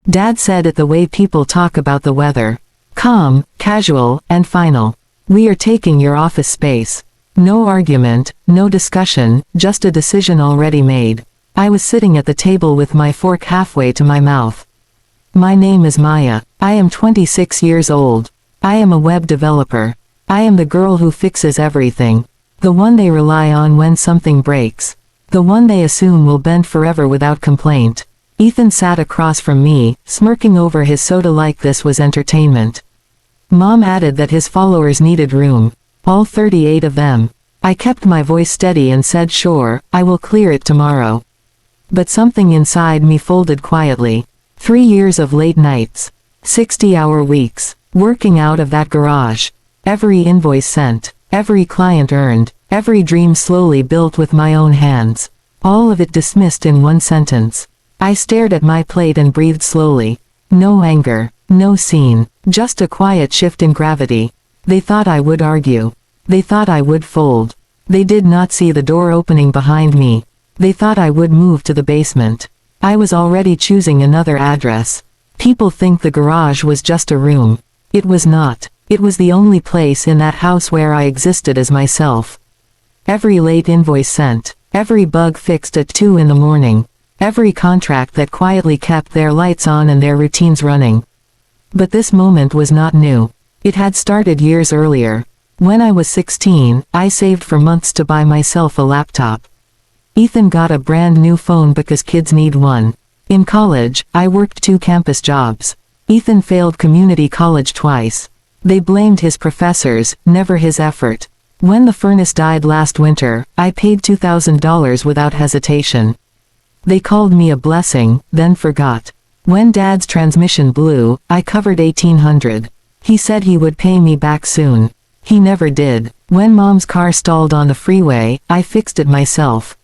Dad said it the way people talk about the weather. Calm, casual, and final. We are taking your office space. No argument, no discussion, just a decision already made. I was sitting at the table with my fork halfway to my mouth. My name is Maya. I am 26 years old. I am a web developer. I am the girl who fixes everything. The one they rely on when something breaks. The one they assume will bend forever without complaint. Ethan sat across from me, smirking over his soda like this was entertainment. Mom added that his followers needed room. All 38 of them. I kept my voice steady and said sure, I will clear it tomorrow. But something inside me folded quietly. 3 years of late nights. 60-hour weeks. Working out of that garage. Every invoice sent. Every client earned. Every dream slowly built with my own hands. All of it dismissed in one sentence. I stared at my plate and breathed slowly. No anger. No scene. Just a quiet shift in gravity. They thought I would argue. They thought I would fold. They did not see the door opening behind me. They thought I would move to the basement. I was already choosing another address. People think the garage was just a room. It was not. It was the only place in that house where I existed as myself. Every late invoice sent. Every bug fixed at 2 in the morning. Every contract that quietly kept their lights on and their routines running. But this moment was not new. It had started years earlier. When I was 16, I saved for months to buy myself a laptop. Ethan got a brand new phone because kids need one. In college, I worked 2 campus jobs. Ethan failed community college twice. They blamed his professors, never his effort. When the furnace died last winter, I paid $2,000 without hesitation. They called me a blessing, then forgot. When Dad's transmission blew, I covered $1,800. He said he would pay me back soon. He never did. When Mom's car stalled on the freeway, I fixed it myself.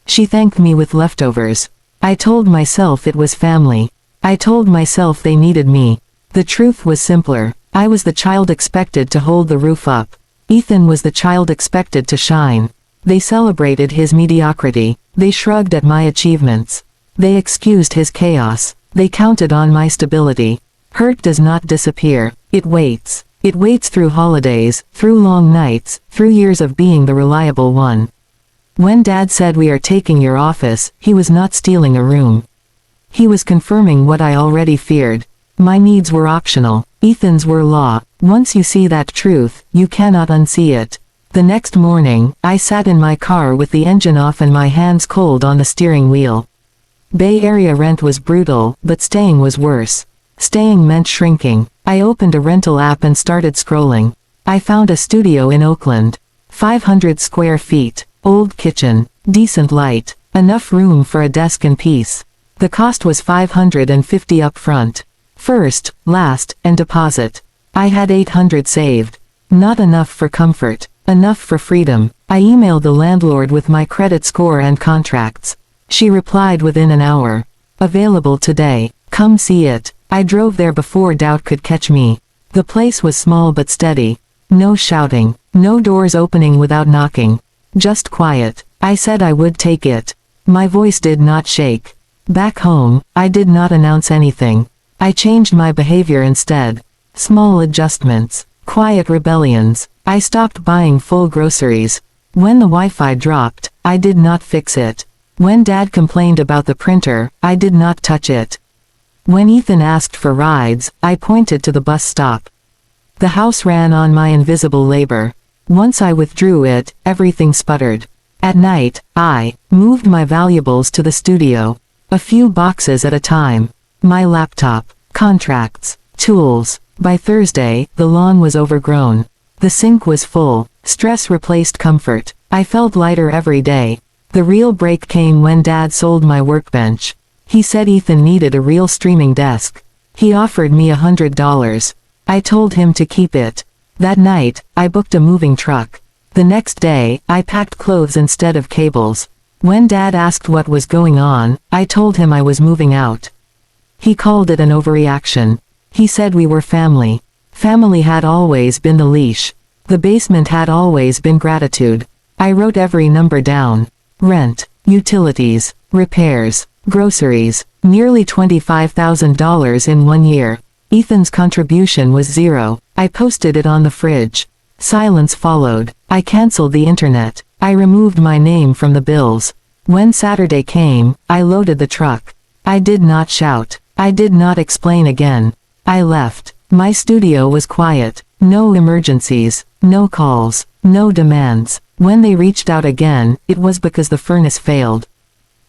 She thanked me with leftovers. I told myself it was family. I told myself they needed me. The truth was simpler. I was the child expected to hold the roof up. Ethan was the child expected to shine. They celebrated his mediocrity. They shrugged at my achievements. They excused his chaos. They counted on my stability. Hurt does not disappear. It waits. It waits through holidays, through long nights, through years of being the reliable one. When Dad said we are taking your office, he was not stealing a room. He was confirming what I already feared. My needs were optional. Ethan's were law. Once you see that truth, you cannot unsee it. The next morning, I sat in my car with the engine off and my hands cold on the steering wheel. Bay Area rent was brutal, but staying was worse. Staying meant shrinking. I opened a rental app and started scrolling. I found a studio in Oakland. 500 square feet. Old kitchen. Decent light. Enough room for a desk and piece. The cost was $550 up front. First, last, and deposit. I had $800 saved. Not enough for comfort. Enough for freedom. I emailed the landlord with my credit score and contracts. She replied within an hour. Available today. Come see it. I drove there before doubt could catch me. The place was small but steady. No shouting. No doors opening without knocking. Just quiet. I said I would take it. My voice did not shake. Back home, I did not announce anything. I changed my behavior instead. Small adjustments. Quiet rebellions. I stopped buying full groceries. When the Wi-Fi dropped, I did not fix it. When Dad complained about the printer, I did not touch it. When Ethan asked for rides, I pointed to the bus stop. The house ran on my invisible labor. Once I withdrew it, everything sputtered. At night, I moved my valuables to the studio. A few boxes at a time. My laptop, contracts, tools. By Thursday, the lawn was overgrown. The sink was full. Stress replaced comfort. I felt lighter every day. The real break came when Dad sold my workbench. He said Ethan needed a real streaming desk. He offered me $100. I told him to keep it. That night, I booked a moving truck. The next day, I packed clothes instead of cables. When Dad asked what was going on, I told him I was moving out. He called it an overreaction. He said we were family. Family had always been the leash. The basement had always been gratitude. I wrote every number down. Rent, utilities, repairs, Groceries. Nearly $25,000 in 1 year. Ethan's contribution was zero. I posted it on the fridge. Silence followed. I canceled the internet. I removed my name from the bills. When Saturday came, I loaded the truck. I did not shout. I did not explain again. I left. My studio was quiet. No emergencies. No calls. No demands. When they reached out again, it was because the furnace failed.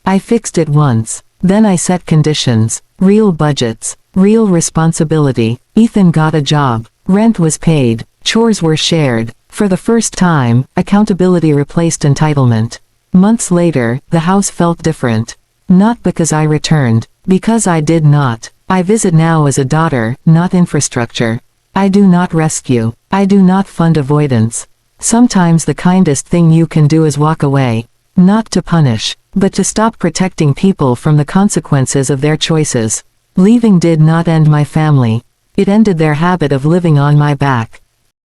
I fixed it once. Then I set conditions. Real budgets. Real responsibility. Ethan got a job. Rent was paid. Chores were shared. For the first time, accountability replaced entitlement. Months later, the house felt different. Not because I returned. Because I did not. I visit now as a daughter, not infrastructure. I do not rescue. I do not fund avoidance. Sometimes the kindest thing you can do is walk away. Not to punish, but to stop protecting people from the consequences of their choices. Leaving did not end my family. It ended their habit of living on my back.